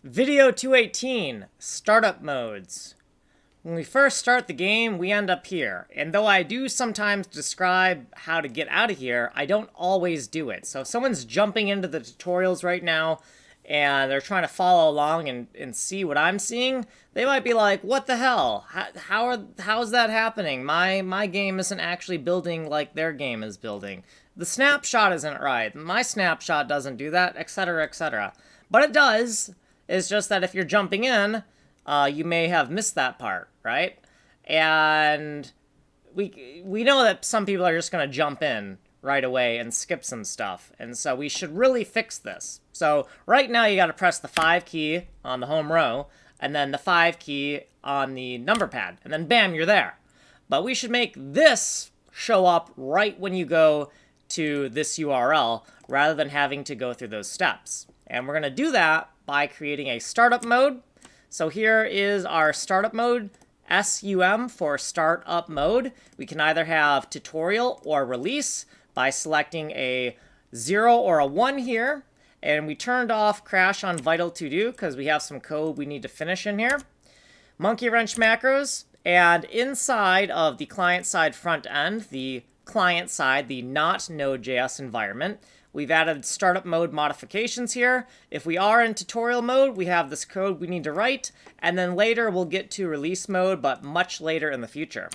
Video 218, Startup Modes. When we first start the game, we end up here. And though I do sometimes describe how to get out of here, I don't always do it. So if someone's jumping into the tutorials right now and they're trying to follow along and see what I'm seeing, they might be like, what the hell? How's that happening? My game isn't actually building like their game is building. The snapshot isn't right. My snapshot doesn't do that, etc., etc. But it does. It's just that if you're jumping in, you may have missed that part, right? And we know that some people are just going to jump in right away and skip some stuff. And so we should really fix this. So right now you got to press the 5 key on the home row and then the 5 key on the number pad. And then bam, you're there. But we should make this show up right when you go to this URL rather than having to go through those steps. And we're going to do that by creating a startup mode. So here is our startup mode, SUM for startup mode. We can either have tutorial or release by selecting a 0 or a 1 here. And we turned off crash on vital to do because we have some code we need to finish in here. Monkey wrench macros, and inside of the client side front end, the client side, the not Node.js environment, we've added startup mode modifications here. If we are in tutorial mode, we have this code we need to write, and then later we'll get to release mode, but much later in the future.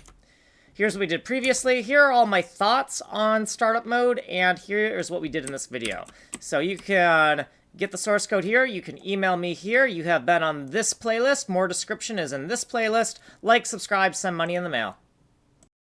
Here's what we did previously. Here are all my thoughts on startup mode, and here is what we did in this video. So you can get the source code here. You can email me here. You have been on this playlist. More description is in this playlist. Like, subscribe, send money in the mail.